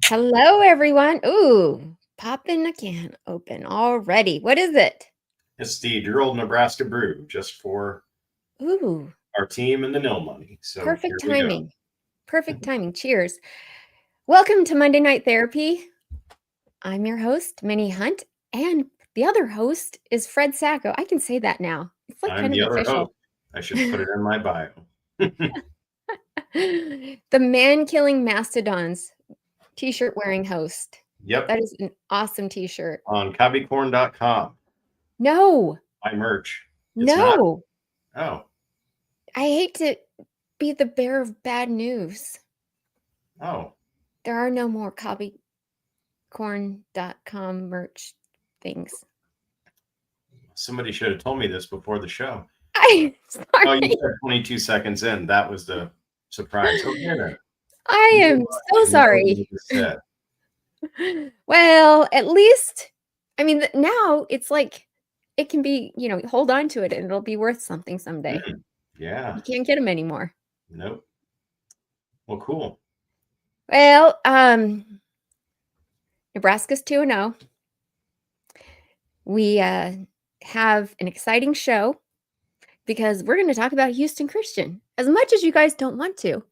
Hello, everyone. Ooh, popping a can open already. What is it? It's the dear old Nebraska brew, just for Ooh, our team and the nil money. So perfect here we go. timing. Perfect timing. Cheers. Welcome to Monday Night Therapy. I'm your host, Minnie Hunt, and the other host is Fred Sacco. I can say that now. It's like I'm kind of the other official. host. I should put it in my bio. The man killing mastodons t-shirt wearing host. Yep, That is an awesome t-shirt. on copycorn.com. No, My merch. It's not? no. Oh, I hate to be the bearer of bad news. oh. There are no more copycorn.com merch things. Somebody should have told me this before the show. I'm Oh, you sorry. said 22 seconds in. That was the surprise. Okay, then. I You am so know what sorry. you just said. Well, at least, I mean, now it's like it can be, hold on to it and it'll be worth something someday. Yeah. You can't get them anymore. Nope. Well, cool. Well, Nebraska's 2-0. We have an exciting show because we're going to talk about Houston Christian as much as you guys don't want to.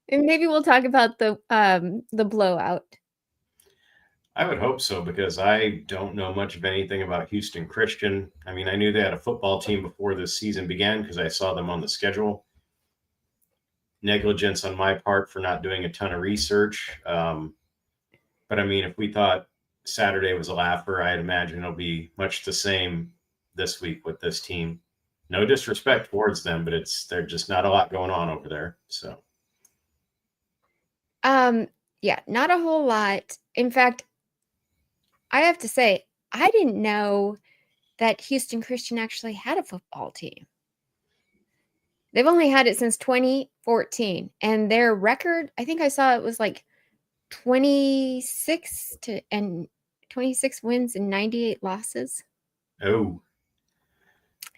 And maybe we'll talk about the blowout. I would hope so because I don't know much of anything about Houston Christian. I mean, I knew they had a football team before this season began because I saw them on the schedule. Negligence on my part for not doing a ton of research. But I mean, if we thought Saturday was a laugher, I'd imagine it'll be much the same this week with this team. No disrespect towards them, but there's just not a lot going on over there. So Yeah, not a whole lot. In fact, I have to say, I didn't know that Houston Christian actually had a football team. They've only had it since 2014, and their record, I think I saw it was like 26 wins and 98 losses. oh,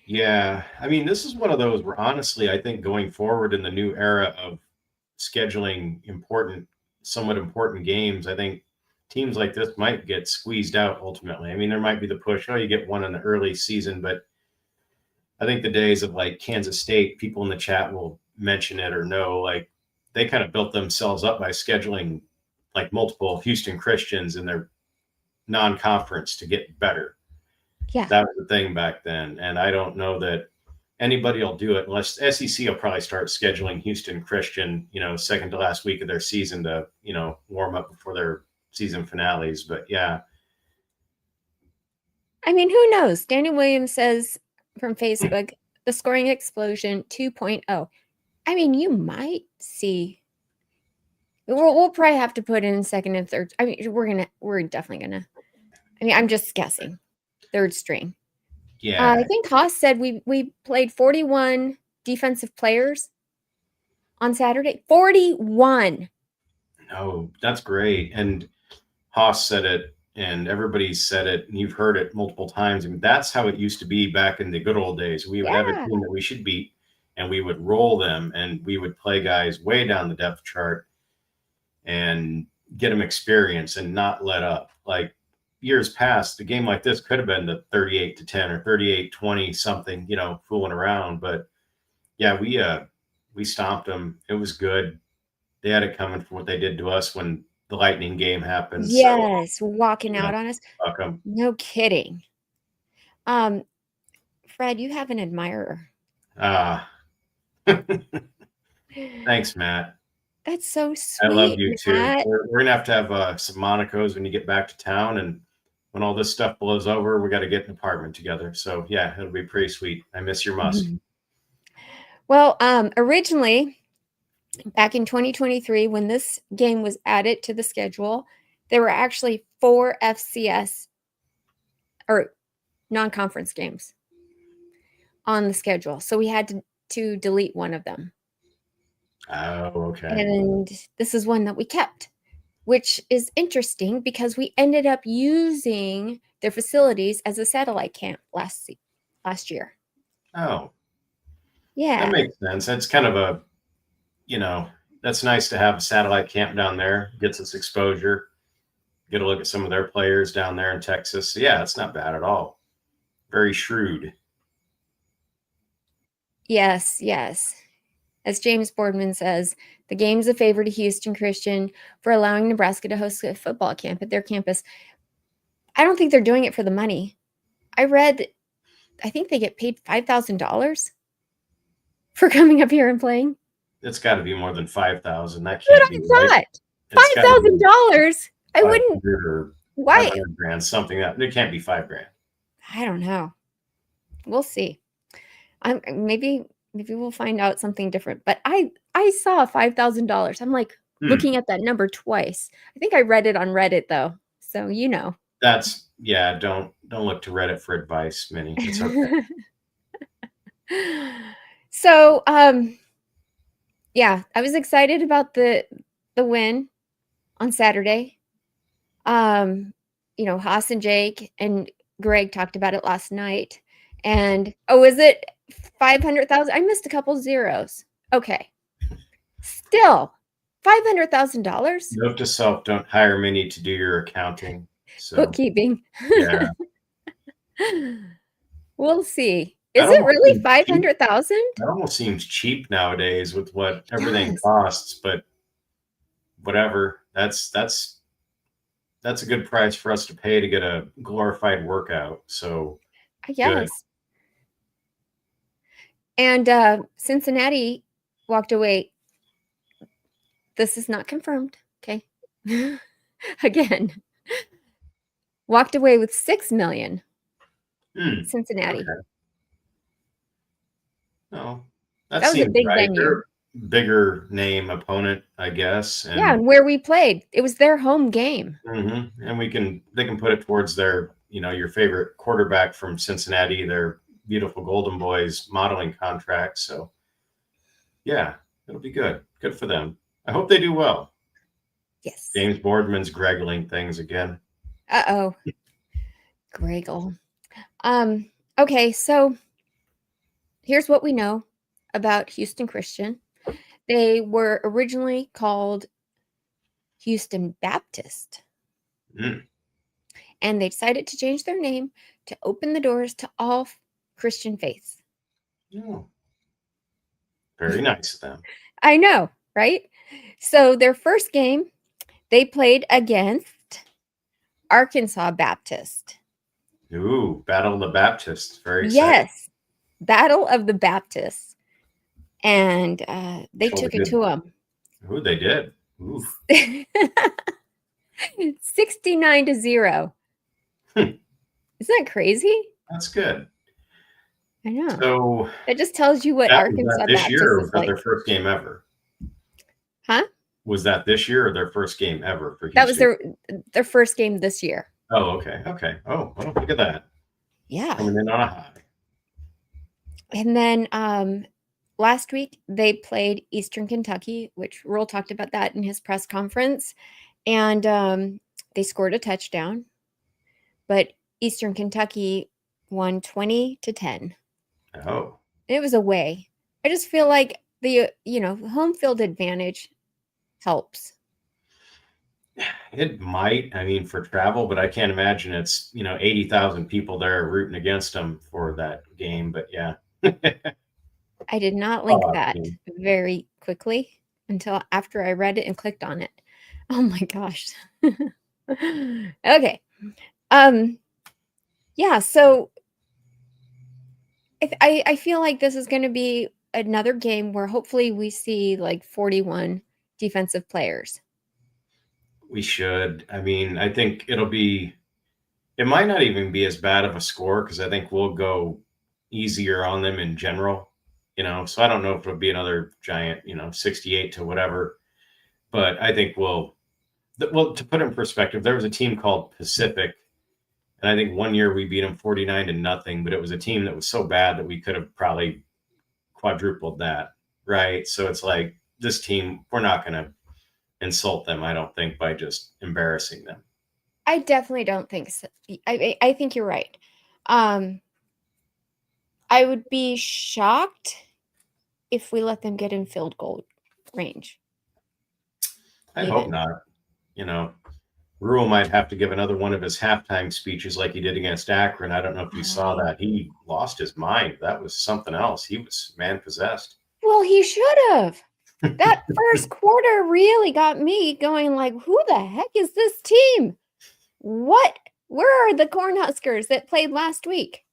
yeah. I mean, this is one of those where honestly, I think going forward in the new era of scheduling somewhat important games, I think teams like this might get squeezed out ultimately. I mean, there might be the push, oh, you get one in the early season, but I think the days of like Kansas State, people in the chat will mention it or know, like they kind of built themselves up by scheduling like multiple Houston Christians in their non-conference to get better. Yeah. That was the thing back then. And I don't know that anybody will do it unless SEC will probably start scheduling Houston Christian, second to last week of their season to, warm up before their season finales. But yeah. I mean, who knows? Danny Williams says from Facebook, the scoring explosion 2.0. I mean, you might see. We'll probably have to put in second and third. I mean, we're definitely gonna. I mean, I'm just guessing. Third string. Yeah. I think Haas said we played 41 defensive players on Saturday. 41. No, that's great. And Haas said it, and everybody said it, and you've heard it multiple times. I mean, that's how it used to be back in the good old days. We would have a Yeah. team that we should beat, and we would roll them, and we would play guys way down the depth chart and get them experience and not let up. Like years past, a game like this could have been the 38-10 or 38-20 something, fooling around. But yeah, we stomped them. It was good. They had it coming from what they did to us when the Lightning game happened. So Yes, walking out on us. fuck them. No kidding. Fred, you have an admirer. Ah, thanks, Matt. That's so I love sweet, you too. Matt. We're gonna have some Monicos when you get back to town, and when all this stuff blows over, we got to get an apartment together. So yeah, it'll be pretty sweet. I miss your musk. Well, originally, back in 2023, when this game was added to the schedule, there were actually 4 FCS or non-conference games on the schedule. So we had to delete one of them. Oh, okay. And this is one that we kept, which is interesting because we ended up using their facilities as a satellite camp last year. Oh, that Yeah. makes sense. That's kind of a, that's nice to have a satellite camp down there. Gets us exposure. Get a look at some of their players down there in Texas. So yeah, it's not bad at all. Very shrewd. Yes, yes. As James Boardman says, the game's a favor to Houston Christian for allowing Nebraska to host a football camp at their campus. I don't think they're doing it for the money. I think they get paid $5,000 for coming up here and playing. It's got to be more than 5,000. That That's what can't I be right. thought. $5,000. I wouldn't. Or Why? 500 grand, something that it can't be $5,000. I don't know. We'll see. Maybe we'll find out something different. But I saw $5,000. I'm like looking at that number twice. I think I read it on Reddit though. So That's don't look to Reddit for advice, Minnie. It's okay. So yeah, I was excited about the win on Saturday. Haas and Jake and Greg talked about it last night. And is it 500,000? I missed a couple zeros. Okay. Still $500,000. Note to self: don't hire Minnie to do your accounting. So Bookkeeping. yeah. We'll see. Is it really 500,000? That almost seems cheap nowadays with what everything costs, but whatever. That's a good price for us to pay to get a glorified workout. So I guess. Good. And Cincinnati walked away. This is not confirmed. Okay. Again, walked away with $6 million. Cincinnati. Okay. No, that was a big venue. They're bigger name opponent, I guess. And where we played, it was their home game. Mm-hmm. And they can put it towards their, your favorite quarterback from Cincinnati, their beautiful Golden Boys modeling contract. So yeah, it'll be good. Good for them. I hope they do well. Yes. James Boardman's greggling things again. Uh-oh. Greggle. Okay, so here's what we know about Houston Christian. They were originally called Houston Baptist. And they decided to change their name to open the doors to all Christian faiths. Oh. Very nice of them. I know, right? So their first game, they played against Arkansas Baptist. Ooh, Battle of the Baptists. Very exciting. Yes, Battle of the Baptists. And they took it to them. Ooh, they did. Ooh. 69-0. Isn't that crazy? That's good. I know. So that just tells you what Arkansas this Baptist year, or is was that like. their first game ever? Huh? Was that this year or their first game ever for Houston? That was their first game this year. Oh, okay. Okay. Oh, well, look at that. Yeah. Coming in on a high. And then last week they played Eastern Kentucky, which Rural talked about that in his press conference. And they scored a touchdown. But Eastern Kentucky won 20-10. Oh. It was away. I just feel like the home field advantage helps. It might, for travel, but I can't imagine it's 80,000 people there rooting against them for that game. But yeah. I did not link that very quickly until after I read it and clicked on it. Oh my gosh. Okay. Yeah, so I feel like this is going to be another game where hopefully we see like 41 defensive players. We should. I think it might not even be as bad of a score because I think we'll go easier on them in general, so I don't know if it'll be another giant, 68 to whatever, but I think to put it in perspective, there was a team called Pacific, and I think one year we beat them 49-0, but it was a team that was so bad that we could have probably quadrupled that. Right. So it's like this team, we're not going to insult them, I don't think, by just embarrassing them. I definitely don't think so. I think you're right. I would be shocked if we let them get in field goal range. I hope not. You know, Rule might have to give another one of his halftime speeches like he did against Akron. I don't know if you saw Oh. that. He lost his mind. That was something else. He was man possessed. Well, he should have. That first quarter really got me going like, who the heck is this team? What? Where are the Cornhuskers that played last week?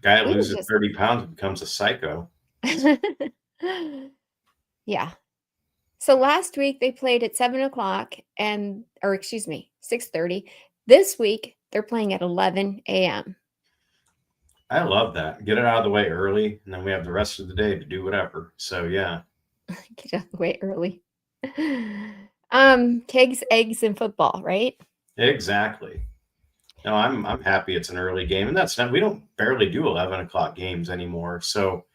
Guy We were loses just 30 pounds and becomes a psycho. Yeah. So last week they played at 7 o'clock or excuse me, 6:30. This week they're playing at 11 a.m. I love that. Get it out of the way early, and then we have the rest of the day to do whatever. So yeah, Get out of the way early. Kegs, eggs, and football, right? exactly. No, I'm happy it's an early game, and that's not we don't barely do 11 o'clock games anymore. So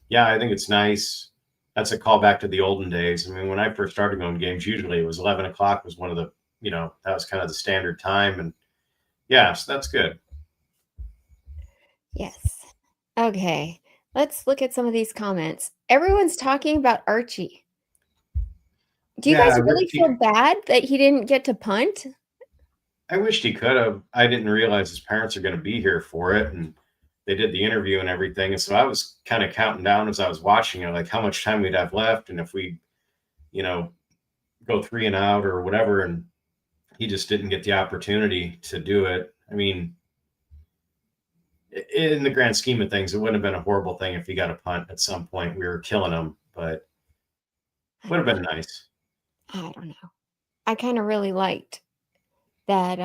yeah, I think it's nice. That's a callback to the olden days. I mean, when I first started going games, usually it was 11 o'clock was one of the that was kind of the standard time, and yeah, so that's good. Yes. Okay. Let's look at some of these comments. Everyone's talking about Archie. Do you Yeah, guys really feel bad that he didn't get to punt? I wished he could have. I didn't realize his parents are going to be here for it, and they did the interview and everything. And so I was kind of counting down as I was watching it, like how much time we'd have left, and if we, you know, go 3 and out or whatever. And he just didn't get the opportunity to do it. I mean, in the grand scheme of things, it wouldn't have been a horrible thing if he got a punt at some point. We were killing him, but would have been nice. I don't know. I kind of really liked that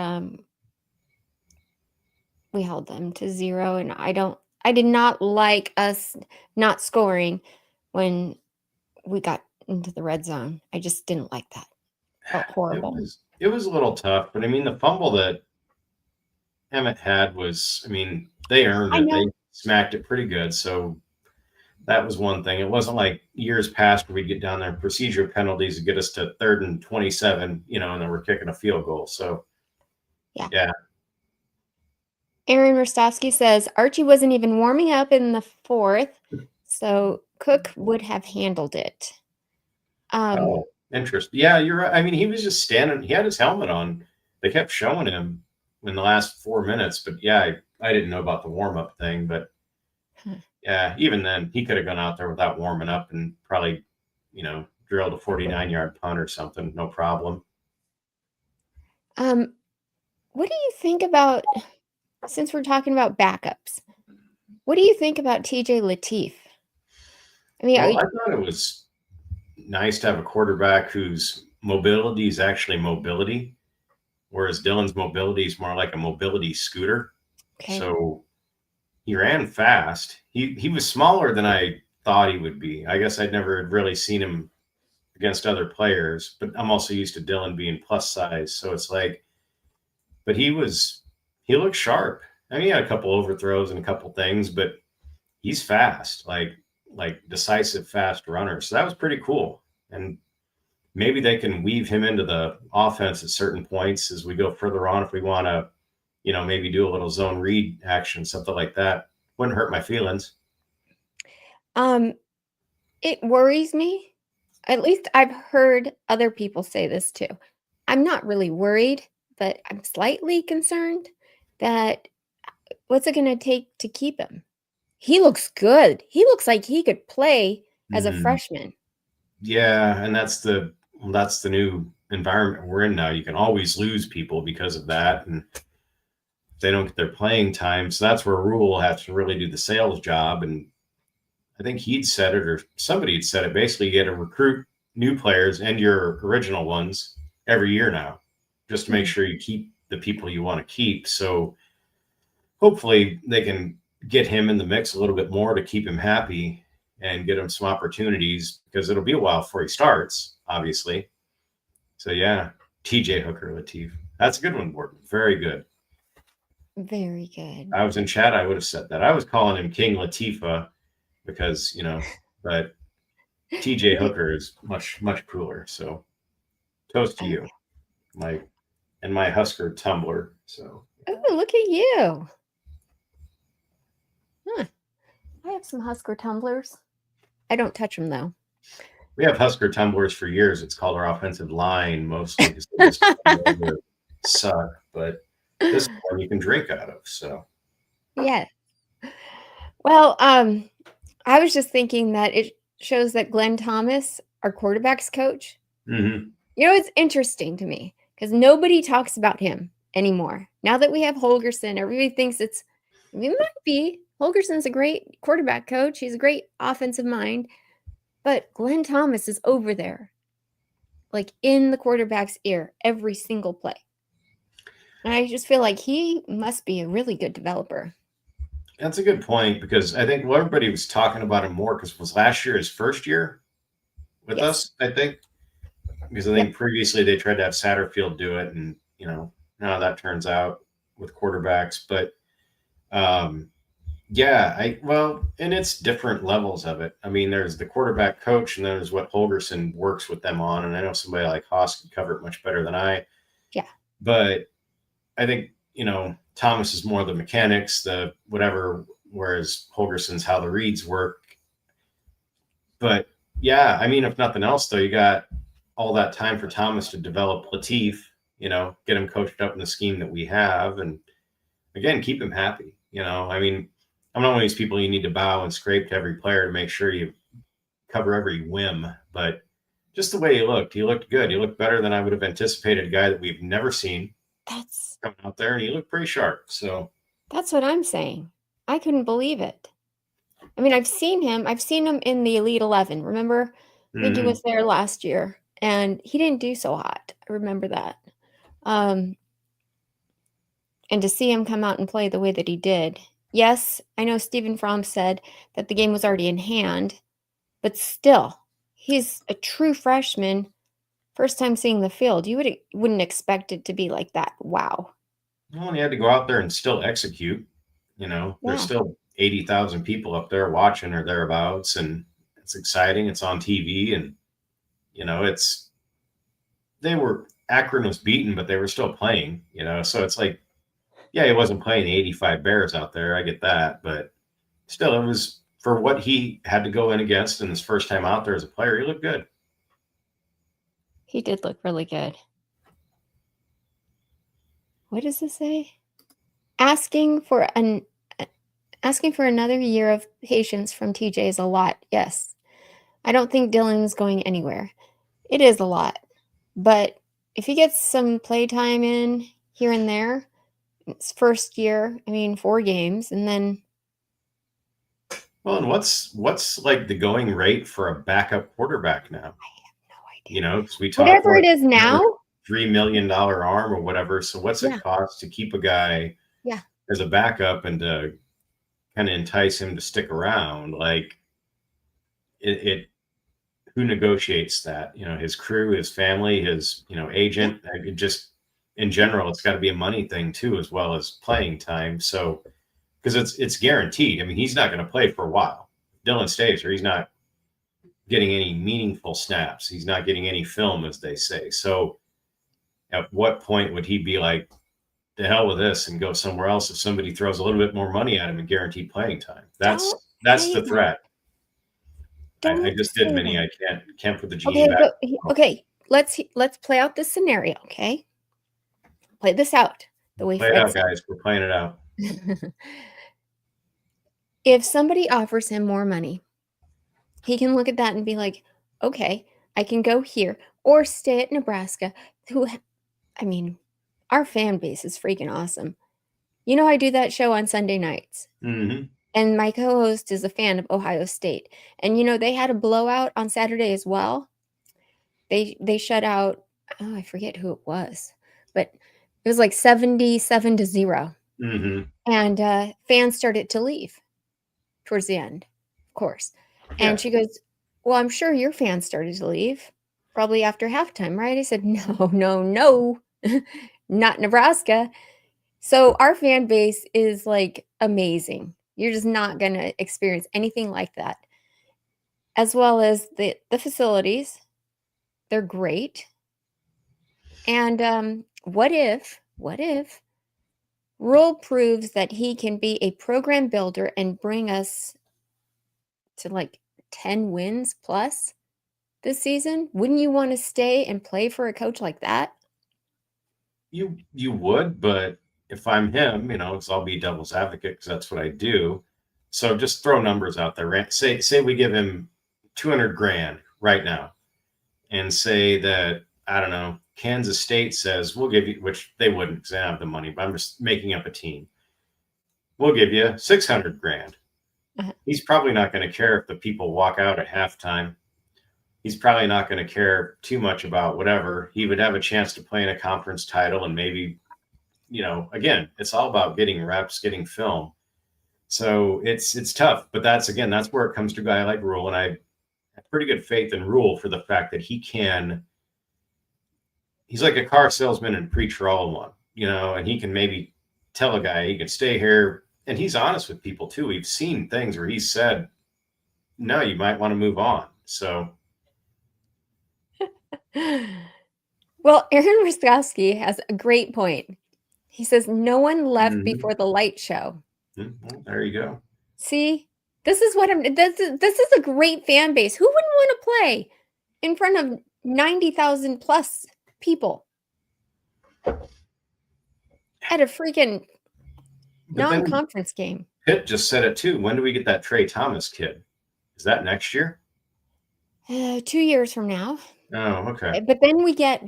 we held them to 0, and I did not like us not scoring when we got into the red zone. I just didn't like that. Felt It horrible. was it was a little tough, but I mean, the fumble that Emmett had was, I mean, they earned I it. They know. smacked it pretty good. So that was one thing. It wasn't like years past where we'd get down there procedure penalties to get us to 3rd and 27, and then we're kicking a field goal. So Yeah. yeah, Aaron Rostovsky says Archie wasn't even warming up in the fourth, so Cook would have handled it. oh, interesting. Yeah, you're right. I mean, he was just standing. He had his helmet on. They kept showing him in the last 4 minutes, but yeah, I didn't know about the warm up thing. But yeah, even then, he could have gone out there without warming up and probably, drilled a 49-yard punt or something, no problem. What do you think about, since we're talking about backups, what do you think about TJ Lateef? I mean, Well, I thought it was nice to have a quarterback whose mobility is actually mobility, whereas Dylan's mobility is more like a mobility scooter. okay. So he ran fast. He was smaller than I thought he would be. I guess I'd never really seen him against other players, but I'm also used to Dylan being plus size. So it's like, but he looked sharp. I mean, he had a couple overthrows and a couple things, but he's fast, like decisive fast runner. So that was pretty cool. And maybe they can weave him into the offense at certain points as we go further on if we want to, maybe do a little zone read action, something like that. Wouldn't hurt my feelings. Um, it worries me. At least I've heard other people say this too. I'm not really worried, but I'm slightly concerned that what's it going to take to keep him? He looks good. He looks like he could play as a Mm, freshman. yeah, and that's the new environment we're in now. You can always lose people because of that, and they don't get their playing time. So that's where Rule has to really do the sales job. And I think he'd said it, or somebody had said it. Basically, you get to recruit new players and your original ones every year now, just to make Mhm. sure you keep the people you want to keep. So hopefully they can get him in the mix a little bit more to keep him happy and get him some opportunities because it'll be a while before he starts, obviously. So yeah, TJ Hooker Latif. That's a good one, Gordon. Very good. Very good. I was in chat, I would have said that. I was calling him King Latifah because, but TJ Hooker is much, much cooler. So toast to you, my and my Husker tumbler. So Oh, look at you. Huh. I have some Husker tumblers. I don't touch them though. We have Husker tumblers for years. It's called our offensive line mostly because they just suck. But this one you can drink out of. So Yes. Well, I was just thinking that it shows that Glenn Thomas, our quarterbacks coach, mhm. it's interesting to me because nobody talks about him anymore. Now that we have Holgerson, everybody thinks it might be. Holgerson's a great quarterback coach. He's a great offensive mind. But Glenn Thomas is over there, like in the quarterback's ear every single play. And I just feel like he must be a really good developer. That's a good point because I think everybody was talking about him more because it was last year his first year with Yes. us, I think. Because I Yep. think previously they tried to have Satterfield do it, and how that turns out with quarterbacks. But yeah, and it's different levels of it. I mean, there's the quarterback coach, and then there's what Holgerson works with them on. And I know somebody like Haas can cover it much better than I. Yeah. But I think Thomas is more the mechanics, the whatever, whereas Holgerson's how the reads work. But yeah, I mean, if nothing else, though, you got all that time for Thomas to develop Latif, get him coached up in the scheme that we have, and again, keep him happy. I mean, I'm not one of these people you need to bow and scrape to every player to make sure you cover every whim, but just the way he looked good. He looked better than I would have anticipated. A guy that we've never seen coming out there, and he looked pretty sharp. So That's what I'm saying. I couldn't believe it. I mean, I've seen him. I've seen him in the Elite 11. Remember? I think he was there last year, and he didn't do so hot. I remember that. And to see him come out and play the way that he did. Yes, I know Stephen Fromm said that the game was already in hand, but still, he's a true freshman. First time seeing the field, wouldn't expect it to be like that. Wow. Well, he had to go out there and still execute. There's Yeah. still 80,000 people up there watching or thereabouts, and it's exciting. It's on TV, and Akron was beaten, but they were still playing. So it's like, yeah, he wasn't playing the 85 Bears out there. I get that, but still, it was for what he had to go in against in his first time out there as a player. He looked good. He did look really good. What does this say? Asking for another year of patience from TJ is a lot. Yes. I don't think Dylan's going anywhere. It is a lot. But if he gets some playtime in here and there, it's first year, 4 games, and then Well, and what's like the going rate for a backup quarterback now? I have no idea. Because we talk Whatever about it is now. $3 million arm or whatever. So what's it cost to keep a guy as a backup and to kind of entice him to stick around? Like who negotiates that? His crew, his family, his agent. Just in general, it's got to be a money thing too, as well as playing time. So because it's guaranteed. I mean, he's not going to play for a while. Dylan stays, or he's not getting any meaningful snaps. He's not getting any film, as they say. So at what point would he be like, the hell with this and go somewhere else if somebody throws a little bit more money at him and guaranteed playing time? That's the threat. I just did, Minnie. I can't put the genie back. Okay, let's play out this scenario, okay? Play this out the way Play it out, guys. We're playing it out. If somebody offers him more money, he can look at that and be like, okay, I can go here or stay at Nebraska. Our fan base is freaking awesome. I do that show on Sunday nights. Mm-hmm. And my co-host is a fan of Ohio State. And they had a blowout on Saturday as well. They shut out, I forget who it was, but it was like 77-0. Mm-hmm. And fans started to leave towards the end, of course. And she goes, well, I'm sure your fans started to leave probably after halftime, right? I said, no, not Nebraska. So our fan base is like amazing. You're just not going to experience anything like that. As well as the facilities. They're great. And what if Rule proves that he can be a program builder and bring us to like 10 wins plus? this season? Wouldn't you want to stay and play for a coach like that? You would, but if I'm him, 'cause I'll be devil's advocate because that's what I do. So just throw numbers out there. Say we give him 200 grand right now, and say that I don't know, Kansas State says we'll give you, which they wouldn't because they don't have the money. But I'm just making up a team. We'll give you 600 grand. Uh-huh. He's probably not going to care if the people walk out at halftime. He's probably not going to care too much about whatever. He would have a chance to play in a conference title and maybe, again, it's all about getting reps, getting film. So it's tough, but that's where it comes to a guy like Rule. And I have pretty good faith in Rule for the fact that he's like a car salesman in pre-trial one, and he can maybe tell a guy he can stay here. And he's honest with people too. We've seen things where he's said, no, you might want to move on. So Well, Aaron Roskowski has a great point. He says no one left Mhm. before the light show. Well, there you go. See, this is what this is a great fan base. Who wouldn't want to play in front of 90,000 plus people at a freaking non-conference game? Pitt just said it too. When do we get that Trey Thomas kid? Is that next year? 2 years from now. Oh, okay. But then we get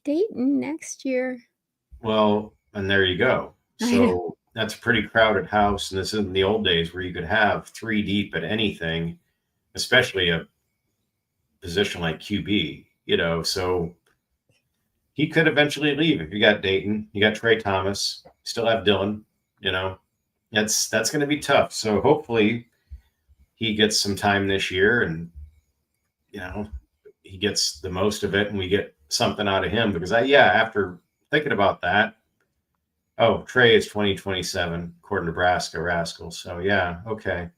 Dayton next year. Well, and there you go. So that's a pretty crowded house, and this isn't the old days where you could have 3 deep at anything, especially a position like QB. So he could eventually leave if you got Dayton, you got Trey Thomas, still have Dylan. That's going to be tough. So hopefully he gets some time this year, and he gets the most of it, and we get something out of him. Because after thinking about that, Trey is 2027 according to Nebraska Rascal. So yeah, okay.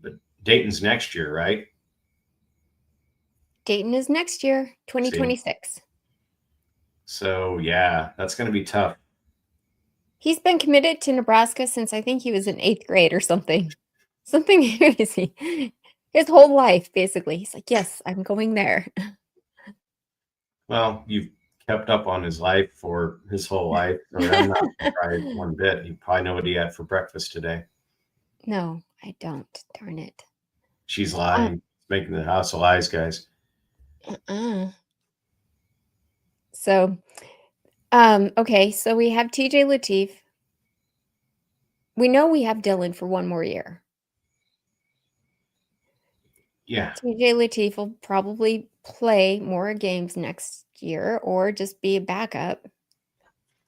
But Dayton's next year, right? Dayton is next year, 2026. See? So yeah, that's going to be tough. He's been committed to Nebraska since I think he was in 8th grade or something. Something crazy. His whole life, basically. He's like, yes, I'm going there. Well, you've kept up on his life for his whole life. So I'm not surprised one bit. You probably know what he had for breakfast today. No, I don't. Darn it. She's lying. Making the house of lies, guys. So, okay. So we have TJ Lateef. We know we have Dylan for one more year. Yeah. TJ Lateef will probably play more games next year or just be a backup.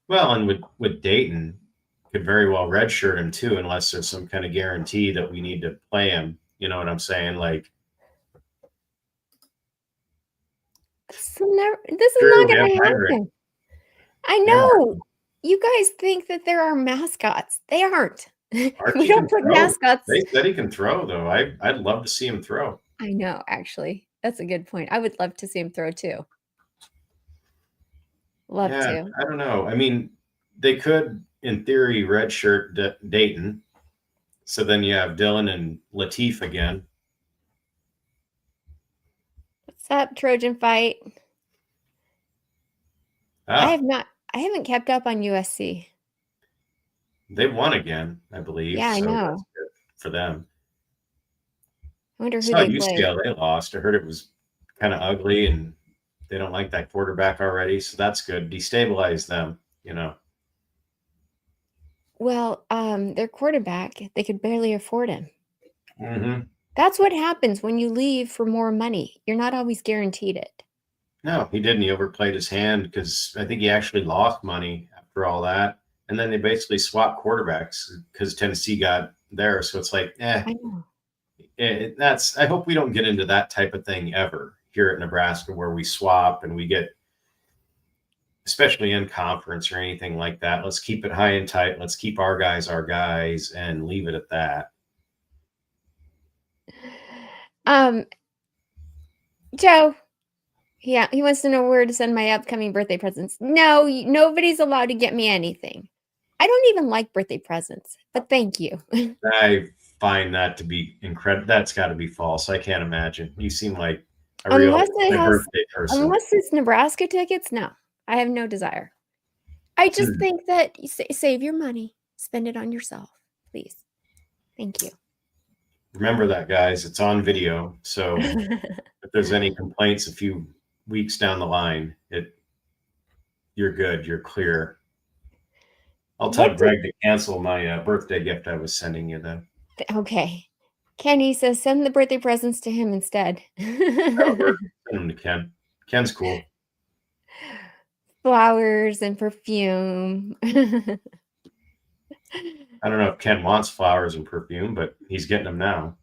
Well, and with Dayton, could very well redshirt him too, unless there's some kind of guarantee that we need to play him. You know what I'm saying? Like, this is not going to happen. I know. You guys think that there are mascots. They aren't. We don't put mascots. They said he can throw, though. I'd love to see him throw. I know, actually. That's a good point. I would love to see him throw, too. Love to. I don't know. I mean, they could, in theory, redshirt Dayton. So then you have Dylan and Lateef again. What's up, Trojan Fight? I haven't kept up on USC. They won again, I believe. Yeah, I know. That's good for them. I wonder who they played. UCLA lost. I heard it was kind of ugly, and they don't like that quarterback already. So that's good. Destabilize them, Well, their quarterback, they could barely afford him. Mm-hmm. That's what happens when you leave for more money. You're not always guaranteed it. No, he didn't. He overplayed his hand because I think he actually lost money after all that. And then they basically swapped quarterbacks because Tennessee got there. So it's like, I know. I hope we don't get into that type of thing ever here at Nebraska where we swap and we get, especially in conference or anything like that. Let's keep it high and tight. Let's keep our guys, and leave it at that. Joe, yeah, he wants to know where to send my upcoming birthday presents. No, nobody's allowed to get me anything. I don't even like birthday presents, but thank you. I find that to be incredible. That's got to be false. I can't imagine. You seem like a real birthday person. Unless it's Nebraska tickets, no, I have no desire. I just think that you save your money, spend it on yourself, please. Thank you. Remember that, guys. It's on video. So if there's any complaints a few weeks down the line, you're good. You're clear. I'll tell Greg to cancel my birthday gift I was sending you then. Okay. Kenny says send the birthday presents to him instead. Send them to Ken. Ken's cool. Flowers and perfume. I don't know if Ken wants flowers and perfume, but he's getting them now.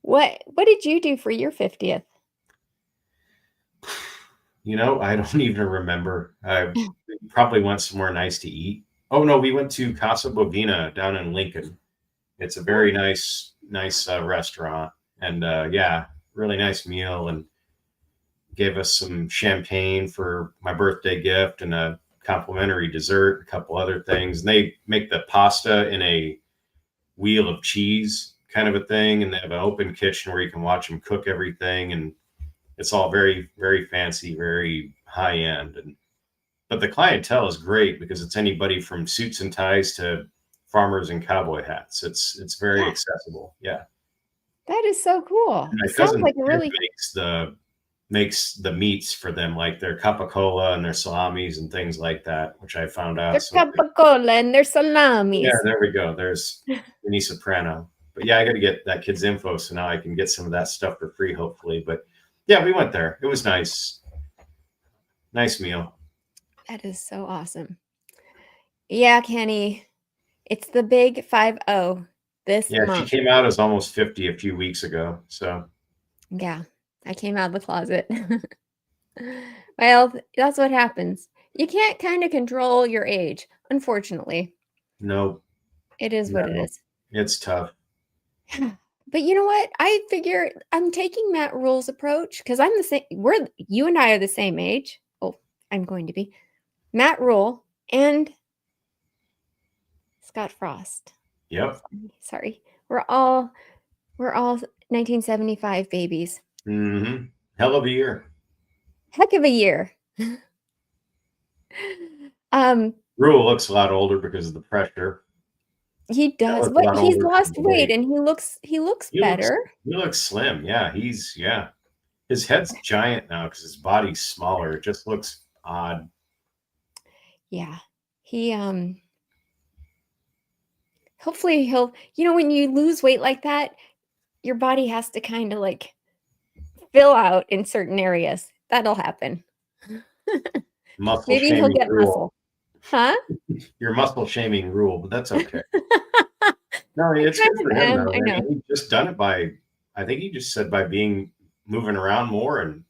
What did you do for your 50th? I don't even remember. I probably went somewhere nice to eat. Oh no, we went to Casa Bovina down in Lincoln. It's a very nice restaurant, and really nice meal, and gave us some champagne for my birthday gift and a complimentary dessert, a couple other things. And they make the pasta in a wheel of cheese kind of a thing, and they have an open kitchen where you can watch them cook everything, and it's all very, very fancy, very high end. But the clientele is great because it's anybody from suits and ties to farmers and cowboy hats. It's very accessible. Yeah. That is so cool. My cousin like really makes the meats for them, like their capicola and their salamis and things like that, which I found out. Their capicola and their salamis. Yeah, there we go. There's Minnie Soprano. But yeah, I got to get that kid's info so now I can get some of that stuff for free, hopefully. But yeah, we went there. It was nice. Nice meal. That is so awesome. Yeah, Kenny. It's the big 5-0 this month. Yeah, she came out as almost 50 a few weeks ago. So yeah, I came out of the closet. Well, that's what happens. You can't kind of control your age, unfortunately. No. It is what it is. It's tough. But you know what? I figure I'm taking Matt Rule's approach because I'm the same. You and I are the same age. Oh, I'm going to be. Matt Rule and Scott Frost. Yep. Sorry. We're all 1975 babies. Mm-hmm. Hell of a year. Heck of a year. Rule looks a lot older because of the pressure. He does. But he's lost weight and he looks better. He looks slim. Yeah, his head's giant now because his body's smaller. It just looks odd. Yeah. He hopefully he'll, when you lose weight like that, your body has to kind of like fill out in certain areas. That'll happen. Maybe he'll get muscle. Huh? Your muscle shaming Rule, but that's okay. No, it's good for him. I know. He's just done it I think he just said by moving around more and,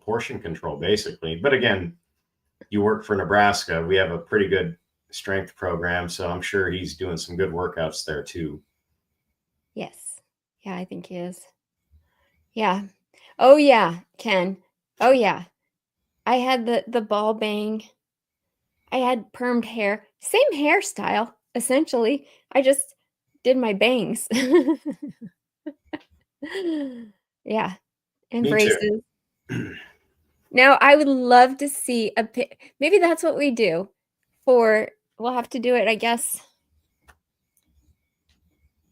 portion control basically. But again, you work for Nebraska. We have a pretty good strength program, so I'm sure he's doing some good workouts there too. Yes. Yeah, I think he is. Yeah. Oh yeah, Ken. Oh yeah. I had the ball bang. I had permed hair. Same hairstyle, essentially. I just did my bangs. Yeah. And braces. Now, I would love to see maybe that's what we do we'll have to do it, I guess.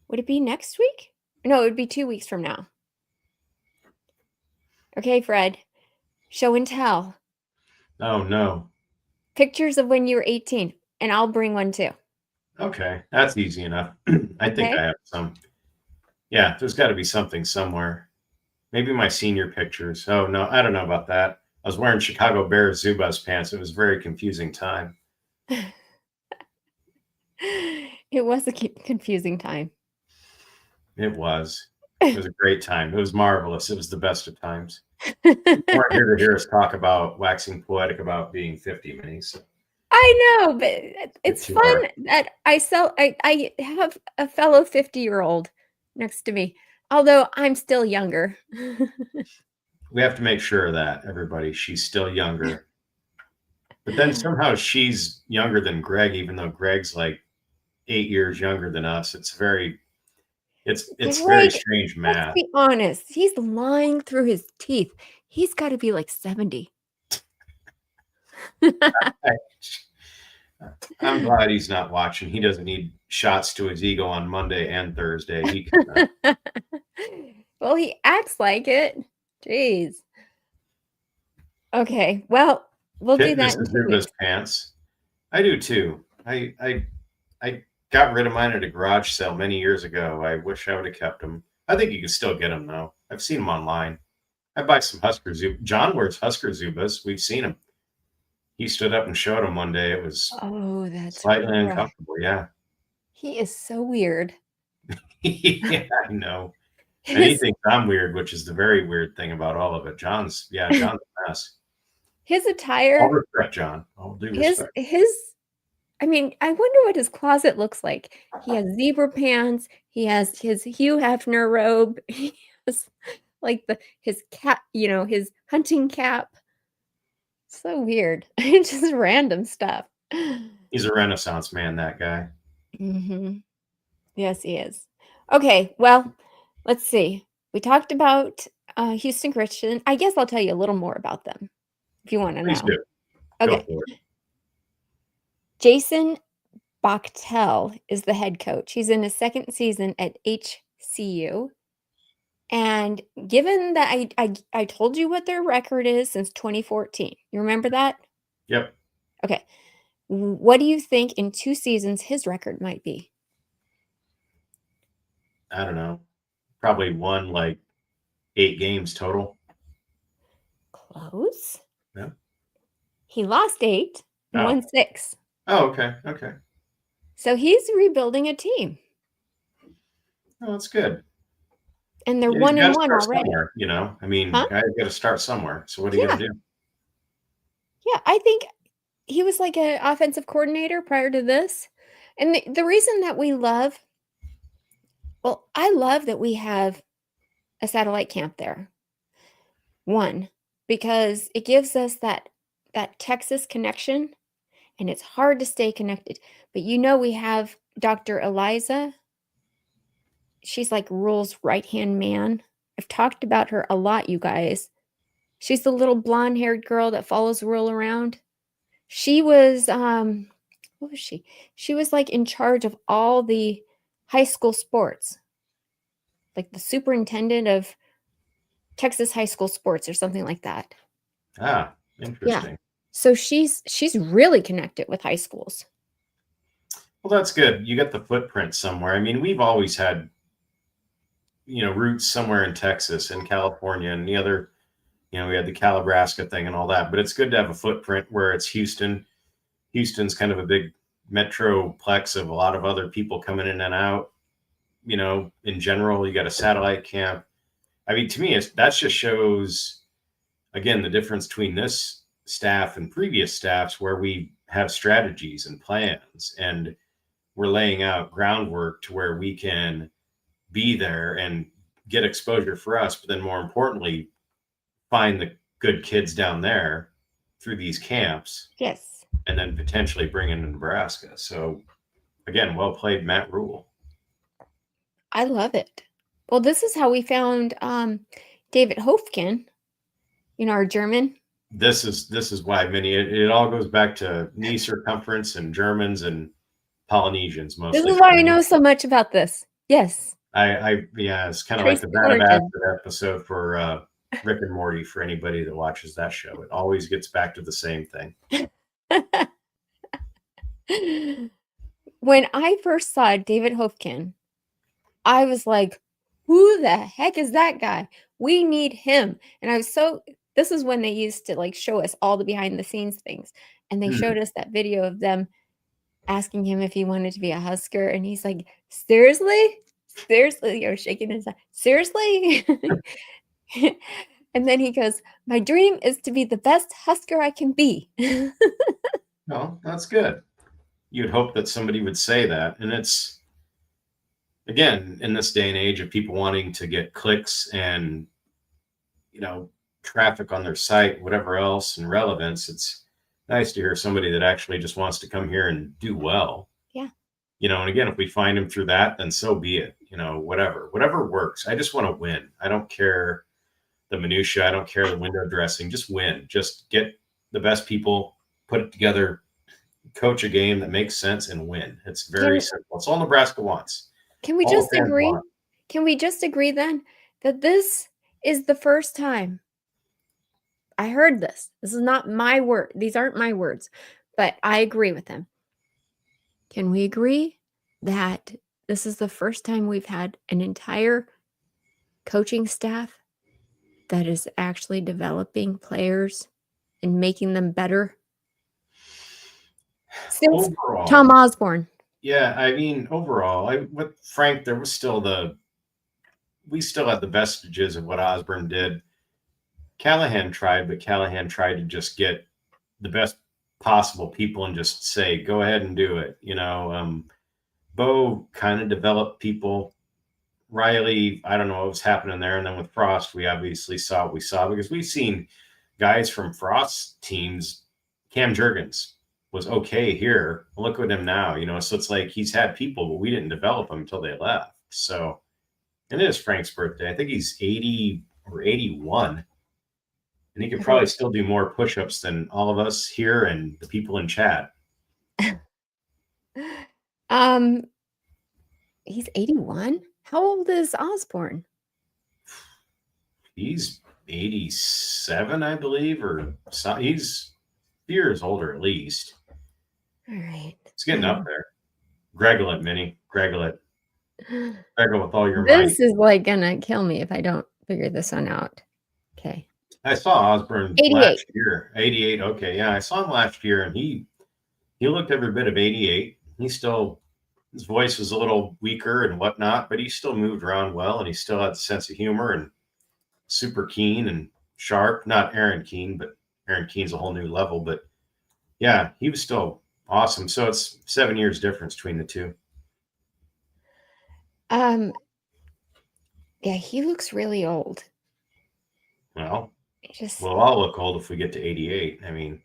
Would it be next week? No, it would be 2 weeks from now. Okay, Fred. Show and tell. Oh, no. Pictures of when you were 18, and I'll bring one too. Okay, that's easy enough. I think I have some. Yeah, there's got to be something somewhere. Maybe my senior pictures. Oh, no, I don't know about that. I was wearing Chicago Bears Zubaz pants. It was a very confusing time. It was a confusing time. It was. It was a great time. It was marvelous. It was the best of times. You weren't here to hear us talk about waxing poetic about being 50, Minnie. So. I know, but it's fun that I have a fellow 50-year-old next to me, although I'm still younger. We have to make sure of that, everybody. She's still younger. But then somehow she's younger than Greg, even though Greg's like 8 years younger than us. It's very It's very Greg, strange let's math. be honest. He's lying through his teeth. He's got to be like 70. I'm glad he's not watching. He doesn't need shots to his ego on Monday and Thursday. He can. Well, he acts like it. Jeez. Okay. Well, we'll do Fit that in Mrs. 2 Zuba's weeks. pants. I do too. I got rid of mine at a garage sale many years ago. I wish I would have kept them. I think you can still get them though. I've seen them online. I buy some Husker Zubas. John wears Husker Zubas. We've seen him. He stood up and showed them one day. It was Oh, that's slightly rough. uncomfortable. Yeah. He is so weird. Yeah, I know. And he His thinks I'm weird, which is the very weird thing about all of it. John's a mess. his All attire, respect, John. All due his respect. his I mean, I wonder what his closet looks like. He has zebra pants, he has his Hugh Hefner robe, he has like his cap, his hunting cap. So weird. Just random stuff. He's a Renaissance man, that guy. Hmm. Yes, he is. Okay, well, let's see. We talked about Houston Christian. I guess I'll tell you a little more about them if you want to Please know. do. Go Okay. for it. Jason Bachtel is the head coach. He's in his second season at HCU. And given that I told you what their record is since 2014, you remember that? Yep. Okay. What do you think in 2 seasons his record might be? I don't know. Probably won like 8 games total. Close. Yeah. He lost 8 and Oh. won 6. Oh, okay. Okay. So he's rebuilding a team. Oh, that's good. And they're Yeah, you 1 got and to 1 start already. somewhere, you know. I mean, Huh? guys got to start somewhere. So what are you Yeah. going to do? Yeah, I think he was like an offensive coordinator prior to this. And the reason that I love that we have a satellite camp there. One, because it gives us that Texas connection, and it's hard to stay connected. But we have Dr. Eliza. She's like Rule's right-hand man. I've talked about her a lot, you guys. She's the little blonde-haired girl that follows Rule around. She was what was she? She was like in charge of all the high school sports. Like the superintendent of Texas high school sports or something like that. Ah, Yeah. interesting. So she's really connected with high schools. Well, that's good. You get the footprint somewhere. I mean, we've always had, roots somewhere in Texas and California and the other, we had the Calabrasca thing and all that. But it's good to have a footprint where it's Houston. Houston's kind of a big metroplex of a lot of other people coming in and out. In general, you got a satellite camp. I mean, to me, that just shows, again, the difference between this staff and previous staffs where we have strategies and plans and we're laying out groundwork to where we can be there and get exposure for us, but then more importantly, find the good kids down there through these camps. Yes. And then potentially bring in Nebraska. So again, well played, Matt Rule. I love it. Well, this is how we found David Hofken, our German. This is why it all goes back to knee circumference and Germans and Polynesians mostly. This is why I know so much about this. Yes. It's kind of like the Bad Bastard episode for Rick and Morty for anybody that watches that show. It always gets back to the same thing. When I first saw David Hofken, I was like, who the heck is that guy? We need him. And this is when they used to like show us all the behind the scenes things. And they showed us that video of them asking him if he wanted to be a Husker. And he's like, seriously? Seriously? Shaking his head. Seriously? And then he goes, my dream is to be the best Husker I can be. Well, that's good. You'd hope that somebody would say that. And it's, again, in this day and age of people wanting to get clicks and, traffic on their site, whatever else, and relevance, it's nice to hear somebody that actually just wants to come here and do well. Yeah. And again, if we find them through that, then so be it. whatever works. I just want to win. I don't care the minutia. I don't care the window dressing. Just win. Just get the best people, put it together, coach a game that makes sense, and win. It's very simple. It's all Nebraska wants. Can we just agree? Can we just agree then that this is the first time I heard this? This is not my word. These aren't my words, but I agree with them. Can we agree that this is the first time we've had an entire coaching staff that is actually developing players and making them better since overall, Tom Osborne? Yeah, I mean, overall, with Frank, we still had the vestiges of what Osborne did. Callahan tried, but Callahan tried to just get the best possible people and just say, go ahead and do it. Bo kind of developed people. Riley, I don't know what was happening there. And then with Frost, we obviously saw what we saw because we've seen guys from Frost's teams. Cam Jurgens was okay here. Look at him now, so it's like he's had people, but we didn't develop them until they left. So, and it is Frank's birthday. I think he's 80 or 81. And he could probably still do more push-ups than all of us here and the people in chat. He's 81. How old is Osborne? He's 87, I believe, or so. He's years older at least. All right. He's getting up there. Greggle it, Minnie. Greggle it. Greggle with all your might. This is like gonna kill me if I don't figure this one out. Okay. I saw Osborne 88. Last year. 88. Okay, yeah, I saw him last year, and he looked every bit of 88. His voice was a little weaker and whatnot, but he still moved around well, and he still had a sense of humor and super keen and sharp. Not Aaron Keene, but Aaron Keene's a whole new level. But yeah, he was still awesome. So it's 7 years difference between the two. Yeah, he looks really old. Well, I'll look old if we get to 88. I mean,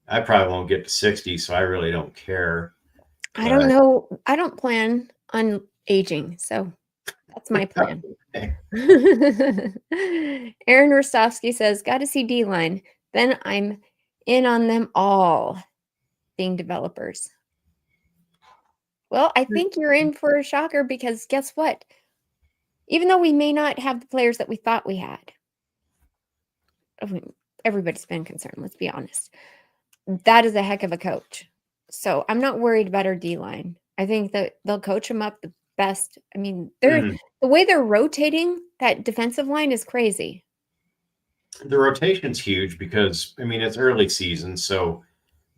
I probably won't get to 60, so I really don't care. I don't know. I don't plan on aging, so that's my plan. Aaron Rostovsky says, got to see D-line. Then I'm in on them all being developers. Well, I think you're in for a shocker because guess what? Even though we may not have the players that we thought we had, everybody's been concerned, let's be honest. That is a heck of a coach. So I'm not worried about our D-line. I think that they'll coach them up the best. I mean, the way they're rotating that defensive line is crazy. The rotation's huge because, I mean, it's early season,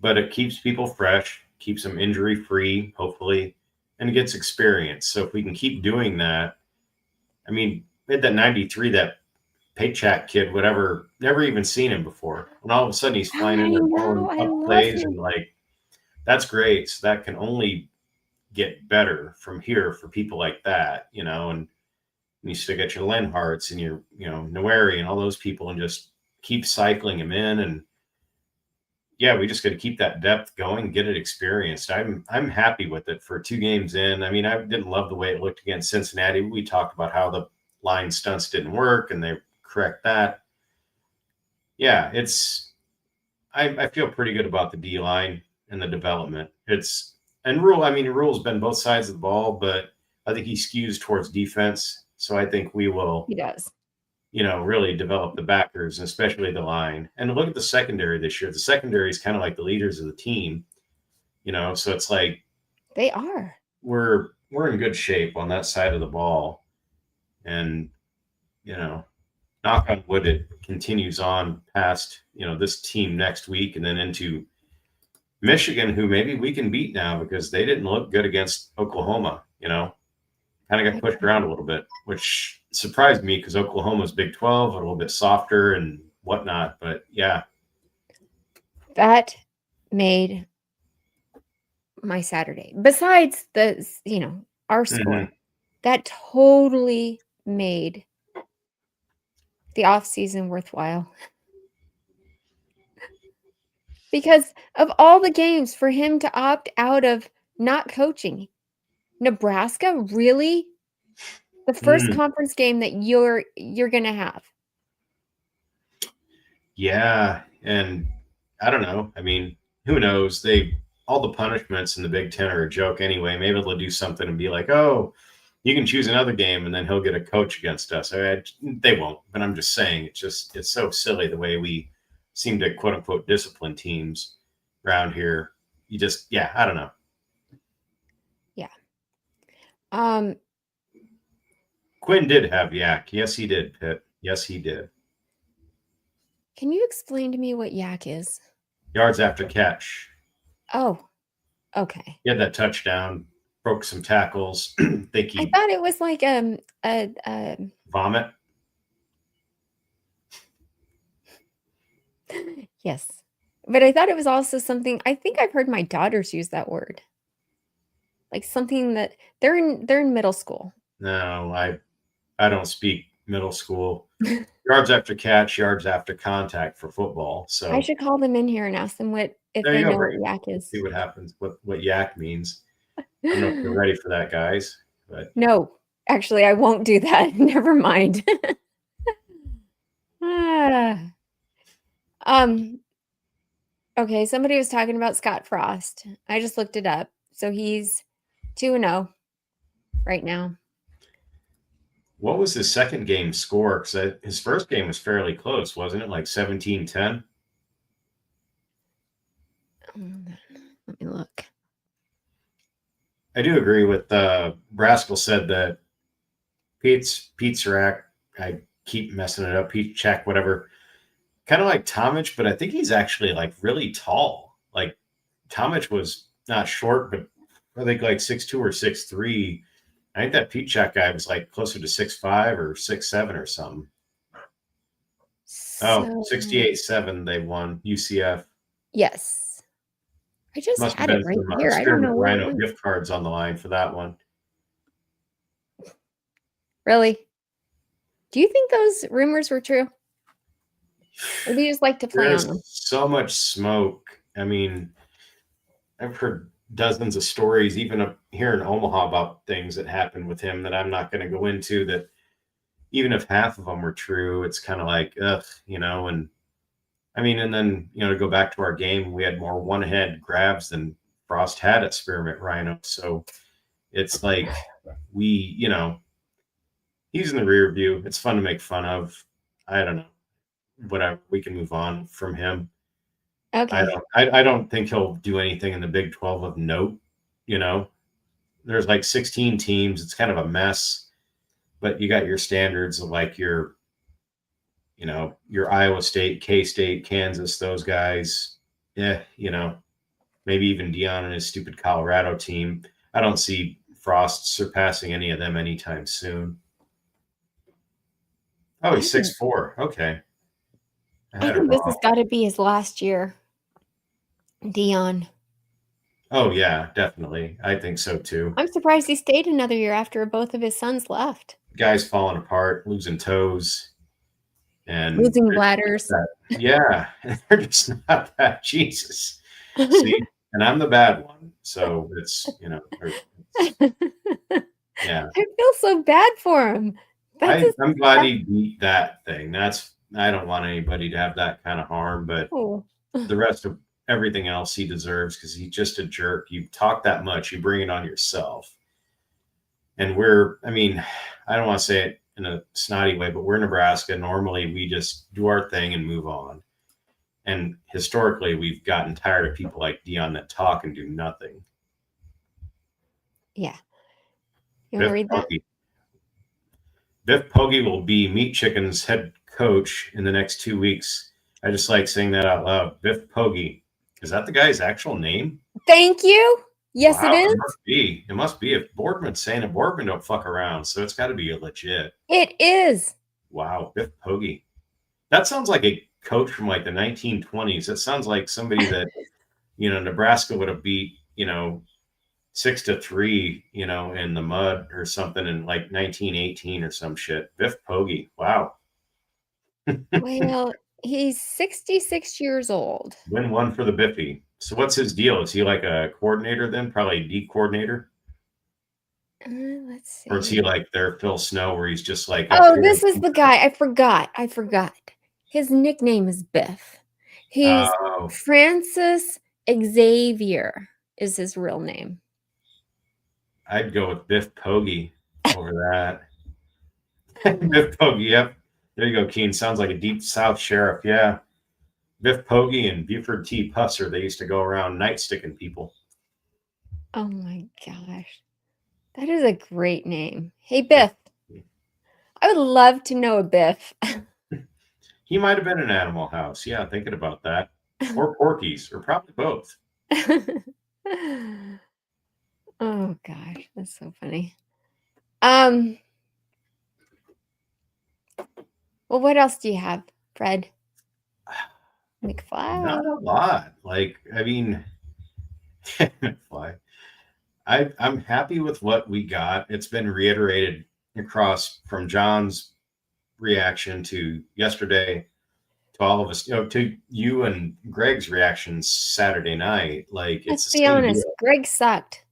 but it keeps people fresh, keeps them injury-free, hopefully, and gets experience. So if we can keep doing that, I mean, we had that 93, that Paycheck kid, whatever, never even seen him before. And all of a sudden he's flying in and blowing up plays and that's great. So that can only get better from here for people like that, and you still get your Lenharts and your, Noweri and all those people and just keep cycling them in. And yeah, we just got to keep that depth going, get it experienced. I'm happy with it for 2 games in. I mean, I didn't love the way it looked against Cincinnati. We talked about how the line stunts didn't work and they correct that. Yeah, I feel pretty good about the D line and the development. Rule's been both sides of the ball, but I think he skews towards defense. So I think we will. He does. Really develop the backers, and especially the line. And look at the secondary this year. The secondary is kind of like the leaders of the team. So it's like they are. We're in good shape on that side of the ball, and knock on wood, it continues on past this team next week, and then into Michigan, who maybe we can beat now because they didn't look good against Oklahoma. Kind of got pushed around a little bit, which surprised me because Oklahoma's Big 12, a little bit softer and whatnot. But yeah, that made my Saturday. Besides the, our score, that totally made the off season worthwhile. Because of all the games for him to opt out of not coaching, Nebraska, really? The first conference game that you're gonna have. Yeah, and I don't know. I mean, who knows? All the punishments in the Big Ten are a joke anyway. Maybe they'll do something and be like, "Oh, you can choose another game," and then he'll get a coach against us. They won't, but I'm just saying, it's so silly the way we seem to quote unquote discipline teams around here. Yeah, I don't know. Yeah. Quinn did have yak. Yes, he did, Pitt. Yes, he did. Can you explain to me what yak is? Yards after catch. Oh, okay. He had that touchdown, broke some tackles. I thought it was like vomit. Yes. But I thought it was also something, I think I've heard my daughters use that word. Like something that they're in middle school. No, I don't speak middle school. Yards after catch, yards after contact for football. So I should call them in here and ask them if there they you go, know what Brady. yak is. See what happens, what yak means. I don't know if you're ready for that, guys. But No, actually, I won't do that. Never mind. Okay, somebody was talking about Scott Frost. I just looked it up. So he's 2-0 right now. what was his second game score? Because his first game was fairly close, wasn't it? Like 17-10? Let me look. I do agree with Braskell said that Pete's Rack, I keep messing it up, Pete Check, whatever. Kind of like Tomich, but I think he's actually like really tall. Like Tomich was not short, but I think like 6'2" or 6'3". I think that Pete Check guy was like closer to 6'5" or 6'7" or something. Oh, 68-7 they won UCF. Yes. I just Must had have it been right some here. I don't know where Rhino gift cards on the line for that one. Really? Do you think those rumors were true? Or do you just like to play on them? So much smoke. I mean, I've heard dozens of stories, even up here in Omaha, about things that happened with him that I'm not going to go into. That even if half of them were true, it's kind of like, ugh, and I mean, and then, to go back to our game, we had more one-head grabs than Frost had at Spearmint Rhino. So it's like he's in the rear view. It's fun to make fun of. I don't know. Whatever. We can move on from him. Okay. I don't think he'll do anything in the Big 12 of note. There's like 16 teams. It's kind of a mess, but you got your standards of like your Iowa State, K-State, Kansas, those guys. Yeah, maybe even Dion and his stupid Colorado team. I don't see Frost surpassing any of them anytime soon. Oh, he's 6'4". Okay. I think this has got to be his last year. Dion. Oh, yeah, definitely. I think so, too. I'm surprised he stayed another year after both of his sons left. Guy's falling apart, losing toes. And losing bladders. Yeah, they're just not that. Jesus. See, and I'm the bad one. So it's, yeah. I feel so bad for him. I'm glad he beat that thing. I don't want anybody to have that kind of harm, but the rest of everything else he deserves, because he's just a jerk. You talk that much, you bring it on yourself. And I don't want to say it in a snotty way, but we're Nebraska. Normally we just do our thing and move on. And historically, we've gotten tired of people like Dion that talk and do nothing. Yeah. You want to read that? Biff Poggi will be Meat Chicken's head coach in the next 2 weeks. I just like saying that out loud. Biff Poggi. Is that the guy's actual name? Thank you. Yes, wow, it is. It must be. If Boardman's saying it, Boardman don't fuck around. So it's got to be legit. It is. Wow. Biff Poggi. That sounds like a coach from like the 1920s. That sounds like somebody that, Nebraska would have beat, 6-3, in the mud or something in like 1918 or some shit. Biff Poggi. Wow. Well, he's 66 years old. Win one for the Biffy. So what's his deal? Is he like a coordinator then? Probably a D coordinator? Let's see. Or is he like their Phil Snow, where he's just like up Oh, here? this is the guy. I forgot. His nickname is Biff. He's Oh, Francis Xavier is his real name. I'd go with Biff Poggi over that. Biff Poggi, yep. There you go, Keen. Sounds like a deep South sheriff. Yeah. Biff Poggi and Buford T. Pusser, they used to go around nightsticking people. Oh my gosh. That is a great name. Hey, Biff. I would love to know a Biff. He might have been in Animal House. Yeah, thinking about that. Or Porky's, or probably both. Oh gosh, that's so funny. Well, what else do you have, Fred? McFly. Not a lot. Like, I mean, McFly. I'm happy with what we got. It's been reiterated across from John's reaction to yesterday to all of us, to you and Greg's reactions Saturday night. Like, it's Let's the be same honest. deal. Greg sucked.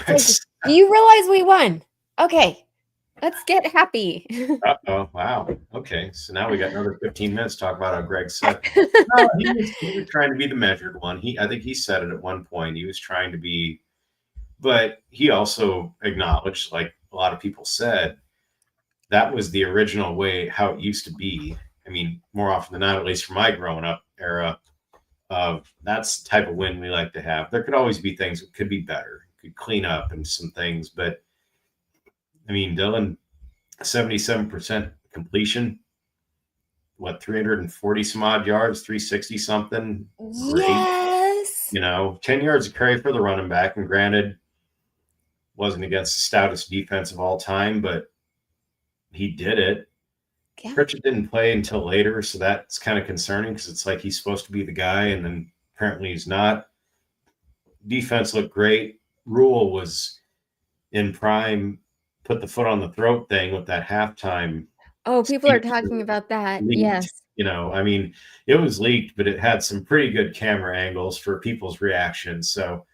Greg's, Do you realize we won? Okay, let's get happy. oh, wow. Okay, so now we got another 15 minutes to talk about how Greg sucked. No, he was trying to be the measured one. I think he said it at one point. He was trying to be, but he also acknowledged, like a lot of people said, that was the original way how it used to be. I mean, more often than not, at least for my growing up era, that's the type of win we like to have. There could always be things that could be better, could clean up and some things, but I mean, Dylan, 77% completion, what, 340 some odd yards, 360 something. Great. Yes. 10 yards of carry for the running back. And granted, wasn't against the stoutest defense of all time, but he did it. Yeah. Pritchett didn't play until later, so that's kind of concerning because it's like he's supposed to be the guy, and then apparently he's not. Defense looked great. Rule was in prime, put the foot on the throat thing with that halftime. Oh, people are talking about that. Leaked. Yes. I mean, it was leaked, but it had some pretty good camera angles for people's reactions. So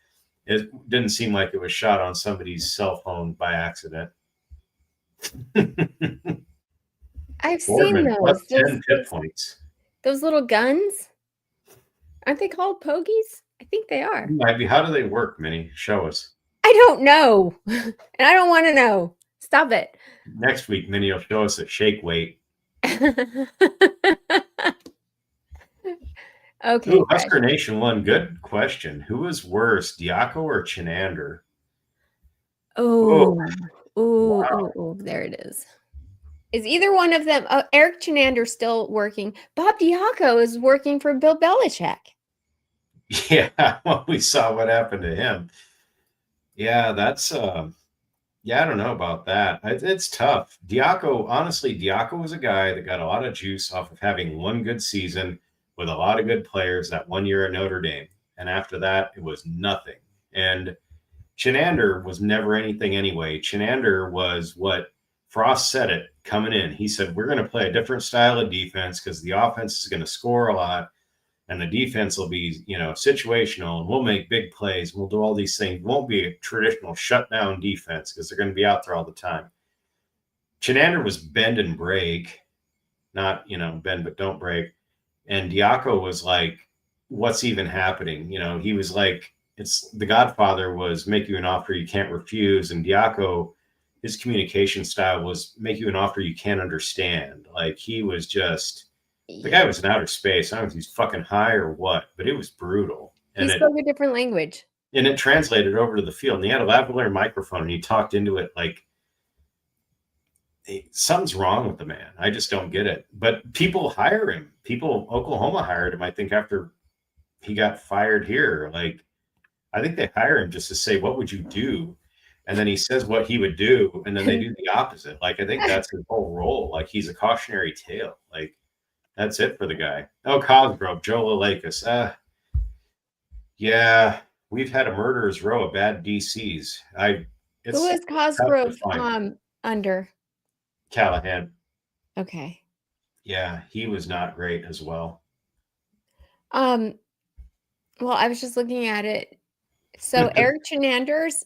it didn't seem like it was shot on somebody's cell phone by accident. I've seen those. 10 pit points. Those little guns. Aren't they called pogies? I think they are. Might be. How do they work, Minnie? Show us. I don't know. And I don't want to know. Stop it. Next week, Minnie will show us a shake weight. Okay. Ooh, Husker Nation 1. Good question. Who was worse, Diaco or Chinander? Oh, wow. There it is. Is either one of them? Eric Chinander still working? Bob Diaco is working for Bill Belichick. Yeah, well, we saw what happened to him. Yeah, that's yeah, I don't know about that. It's tough. Honestly, Diaco was a guy that got a lot of juice off of having one good season with a lot of good players that 1 year at Notre Dame. And after that, it was nothing. And Chinander was never anything anyway. Chinander was what Frost said it coming in. He said, we're going to play a different style of defense because the offense is going to score a lot and the defense will be, situational, and we'll make big plays. We'll do all these things. It won't be a traditional shutdown defense because they're going to be out there all the time. Chinander was bend and break, not, bend but don't break. And Diaco was like, what's even happening? He was like, it's the Godfather was make you an offer you can't refuse. And Diaco, his communication style was make you an offer you can't understand. Like he was just, the guy was in outer space. I don't know if he's fucking high or what, but it was brutal. And he spoke a different language. And it translated over to the field. And he had a lavalier microphone and he talked into it like, hey, something's wrong with the man. I just don't get it. But people hire him. Oklahoma hired him, I think, after he got fired here. Like, I think they hire him just to say, what would you do? And then he says what he would do. And then they do the opposite. Like, I think that's his whole role. Like, he's a cautionary tale. Like, that's it for the guy. Oh, Cosgrove, Joe Lalakis. Yeah, we've had a murderer's row of bad DCs. Who is Cosgrove under? Callahan. Okay. Yeah, he was not great as well. Well, I was just looking at it. So Eric Chinander's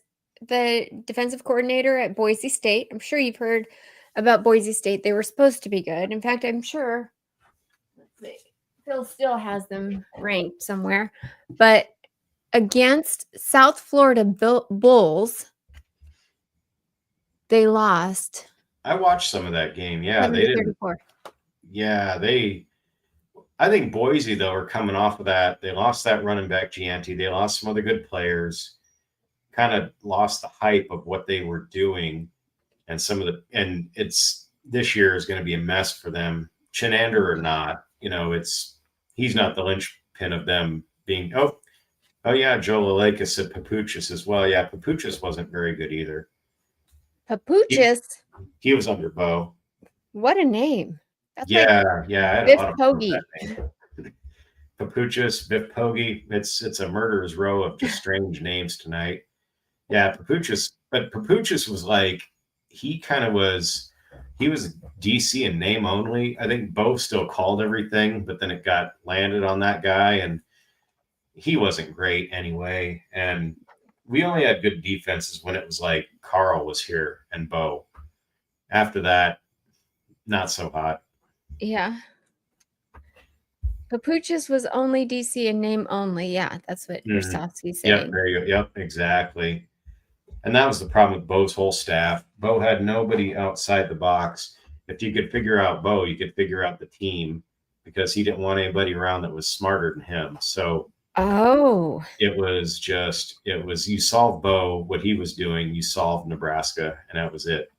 the defensive coordinator at Boise State. I'm sure you've heard about Boise State. They were supposed to be good. In fact, I'm sure Phil still has them ranked somewhere. But against South Florida Bulls, they lost. I watched some of that game. Yeah, they didn't. 34. Yeah, I think Boise, though, are coming off of that. They lost that running back, Gianti. They lost some other good players, kind of lost the hype of what they were doing. And it's this year is going to be a mess for them, Chinander or not. He's not the linchpin of them being, oh yeah, Joe Laleka said Papuchis as well. Yeah, Papuchis wasn't very good either. Papuchis? He was under Bo. What a name. That's yeah. I had Biff a lot of Poggi. Papuchis, Biff Poggi. It's a murderer's row of just strange names tonight. Yeah, Papuchis. But Papuchis was like, he was DC in name only. I think Bo still called everything, but then it got landed on that guy, and he wasn't great anyway. And we only had good defenses when it was like Carl was here and Bo. After that, not so hot. Yeah. Papuchis was only DC in name only. Yeah, that's what Versofsky's saying. Yep, there you go. Yep, exactly. And that was the problem with Bo's whole staff. Bo had nobody outside the box. If you could figure out Bo, you could figure out the team, because he didn't want anybody around that was smarter than him. So it was you solved Bo, what he was doing, you solved Nebraska, and that was it.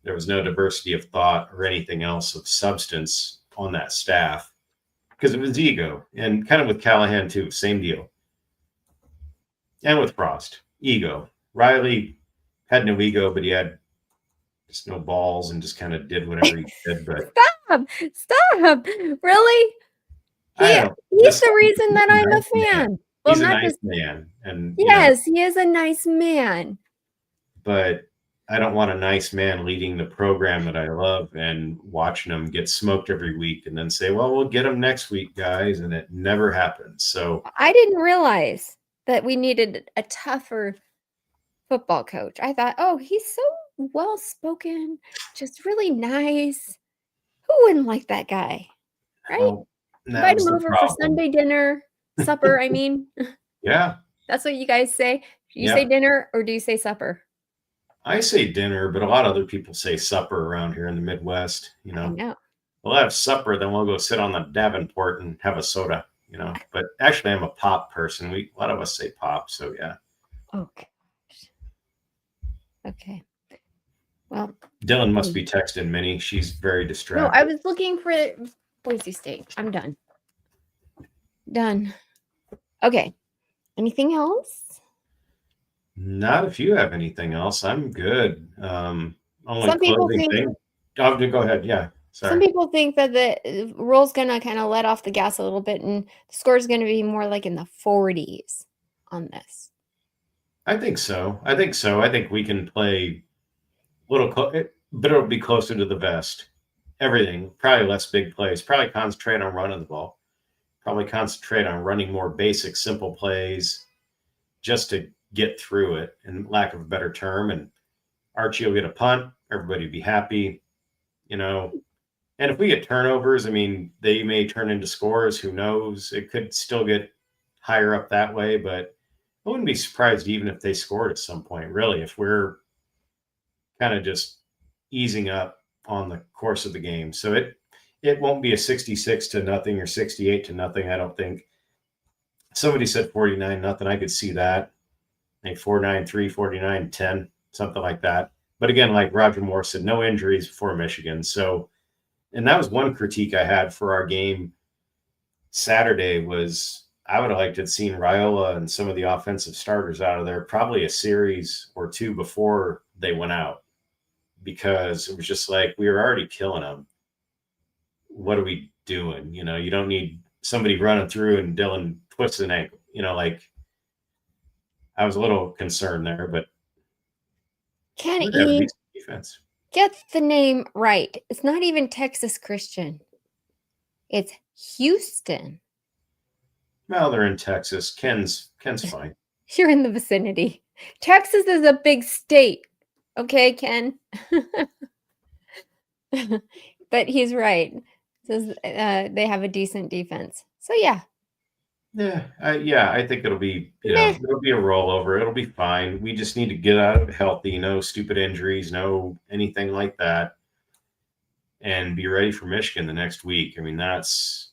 There was no diversity of thought or anything else of substance on that staff, because it was ego. And kind of with Callahan too, same deal. And with Frost, ego. Riley had no ego, but he had just no balls and just kind of did whatever he did. But stop! Really? He's the reason that I'm a fan. Well, he's a nice man, and yes, he is a nice man. But I don't want a nice man leading the program that I love and watching them get smoked every week, and then say, "Well, we'll get them next week, guys," and it never happens. So I didn't realize that we needed a tougher football coach. I thought, oh, he's so well-spoken, just really nice. Who wouldn't like that guy, right? Well, invite him over for Sunday dinner, supper, I mean. Yeah. That's what you guys say? You say dinner, or do you say supper? I say dinner, but a lot of other people say supper around here in the Midwest. I know. We'll have supper, then we'll go sit on the Davenport and have a soda, But actually, I'm a pop person. A lot of us say pop, so yeah. Okay. Okay. Well, Dylan must be texting Minnie. She's very distracted. No, I was looking for Boise State. I'm done. Done. Okay. Anything else? Not if you have anything else. I'm good. Some people think. Go ahead. Yeah. Sorry. Some people think that the roll's going to kind of let off the gas a little bit, and the score is going to be more like in the 40s on this. I think so. I think we can play a little, but it'll be closer to the vest. Everything, probably less big plays, probably concentrate on running the ball, probably concentrate on running more basic, simple plays just to get through it, in lack of a better term. And Archie will get a punt. Everybody will be happy, And if we get turnovers, I mean, they may turn into scores. Who knows? It could still get higher up that way, but I wouldn't be surprised even if they scored at some point, really, if we're kind of just easing up on the course of the game. So it won't be a 66-0 or 68-0, I don't think. Somebody said 49-0. I could see that. Maybe 49-3, 49-10, something like that. But again, like Roger Moore said, no injuries before Michigan. So, and that was one critique I had for our game Saturday was I would have liked to have seen Raiola and some of the offensive starters out of there probably a series or two before they went out, because it was just like we were already killing them. What are we doing? You don't need somebody running through and Dylan twists an ankle. I was a little concerned there, but Kenny, defense. Get the name right. It's not even Texas Christian. It's Houston. Well, they're in Texas. Ken's fine. You're in the vicinity. Texas is a big state. Okay, Ken. But he's right. Says they have a decent defense. So yeah. I think it'll be, Meh. it'll be a rollover. It'll be fine. We just need to get out of it healthy, no stupid injuries, no anything like that, and be ready for Michigan the next week. I mean, that's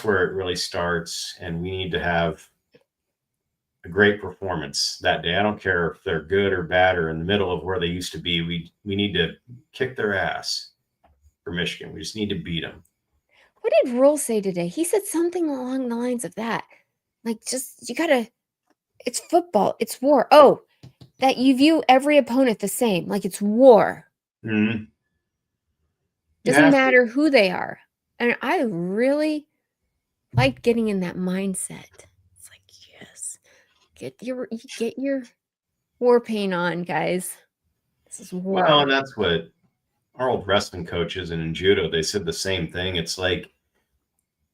where it really starts, and we need to have a great performance that day. I don't care if they're good or bad or in the middle of where they used to be. We need to kick their ass for Michigan. We just need to beat them. What did Rule say today? He said something along the lines of that. Like, just, you gotta, it's football, it's war. Oh, that you view every opponent the same, like it's war. Mm-hmm. Doesn't matter who they are. And I really like getting in that mindset. It's like, yes, get your war paint on, guys. This is war. Well, and that's what our old wrestling coaches and in judo, they said the same thing. It's like,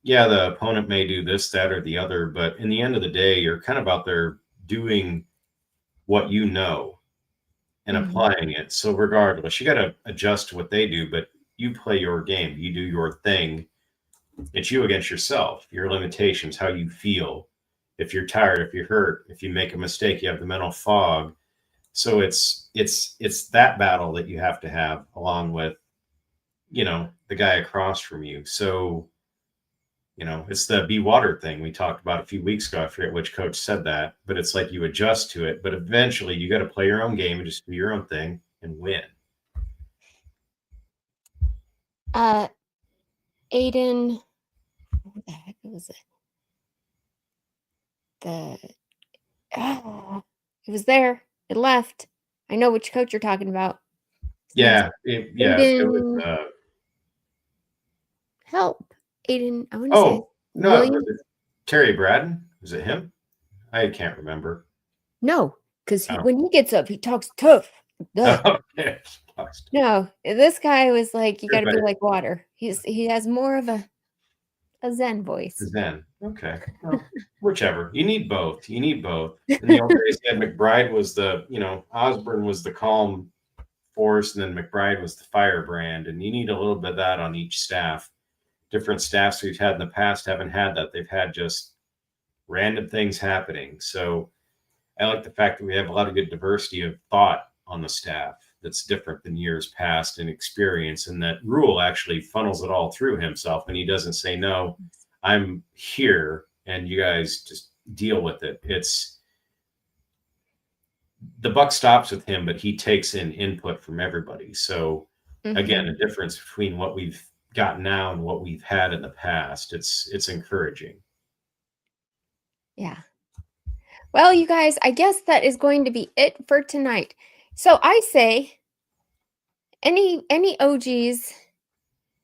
yeah, the opponent may do this, that, or the other, but in the end of the day, you're kind of out there doing what you know and applying it. So regardless, you got to adjust to what they do, but you play your game, you do your thing. It's you against yourself, your limitations, how you feel. If you're tired, if you're hurt, if you make a mistake, you have the mental fog. So it's that battle that you have to have along with, the guy across from you. So, it's the be water thing we talked about a few weeks ago. I forget which coach said that, but it's like you adjust to it, but eventually you got to play your own game and just do your own thing and win. Aiden, what the heck was it? It was there. It left. I know which coach you're talking about. It was, help. Aiden, I want to say. No, was it Terry Braden? Was it him? I can't remember. No, because when he gets up, he talks tough. Okay. No, this guy was like, you got to be like water. He has more of a Zen voice. Zen. Okay. Well, whichever. You need both. In the old days, you had McBride was the, Osborne was the calm force, and then McBride was the firebrand. And you need a little bit of that on each staff. Different staffs we've had in the past haven't had that. They've had just random things happening. So I like the fact that we have a lot of good diversity of thought on the staff that's different than years past and experience, and that Rule actually funnels it all through himself, and he doesn't say, no, I'm here and you guys just deal with it. It's the buck stops with him, but he takes in input from everybody. So again, a difference between what we've got now and what we've had in the past. It's encouraging. Yeah. Well, you guys, I guess that is going to be it for tonight. So I say any OGs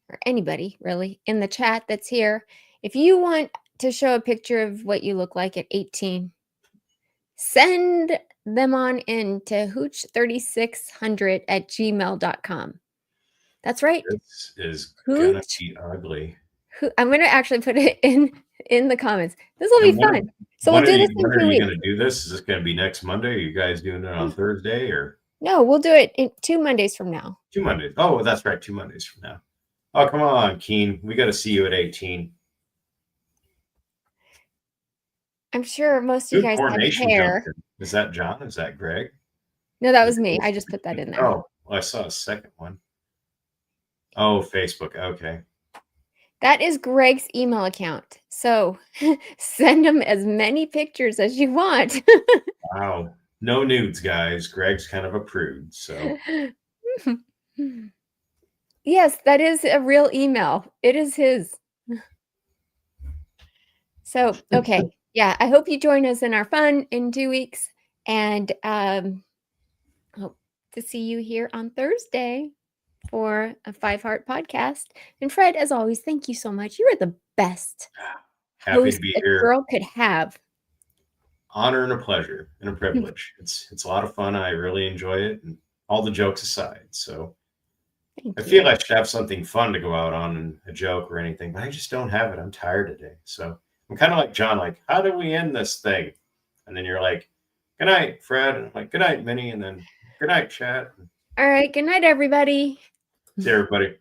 or anybody really in the chat that's here, if you want to show a picture of what you look like at 18, send them on in to hooch3600@gmail.com. That's right. This is gonna be ugly. I'm gonna actually put it in the comments. This will be fun. So we'll do this in 2 weeks. When are you gonna do this? Is this gonna be next Monday? Are you guys doing it on Thursday or? No, we'll do it in 2 Mondays from now. 2 Mondays. Oh, that's right. 2 Mondays from now. Oh, come on, Keen. We got to see you at 18. I'm sure most of you guys have hair. Is that John? Is that Greg? No, that was me. I just put that in there. Oh, well, I saw a second one. Oh, Facebook. Okay. That is Greg's email account. So send him as many pictures as you want. Wow. No nudes, guys. Greg's kind of a prude. So. Yes, that is a real email. It is his. So, okay. Yeah, I hope you join us in our fun in 2 weeks. And hope to see you here on Thursday for a 5 Heart podcast. And Fred, as always, thank you so much. You are the best Happy to be here. A girl could have. Honor and a pleasure and a privilege. It's a lot of fun. I really enjoy it, and all the jokes aside. So I feel I should have something fun to go out on, and a joke or anything, but I just don't have it. I'm tired today. So I'm kind of like John, like, how do we end this thing? And then you're like, good night, Fred. And I'm like, good night, Minnie. And then good night, chat. All right. Good night, everybody. See everybody.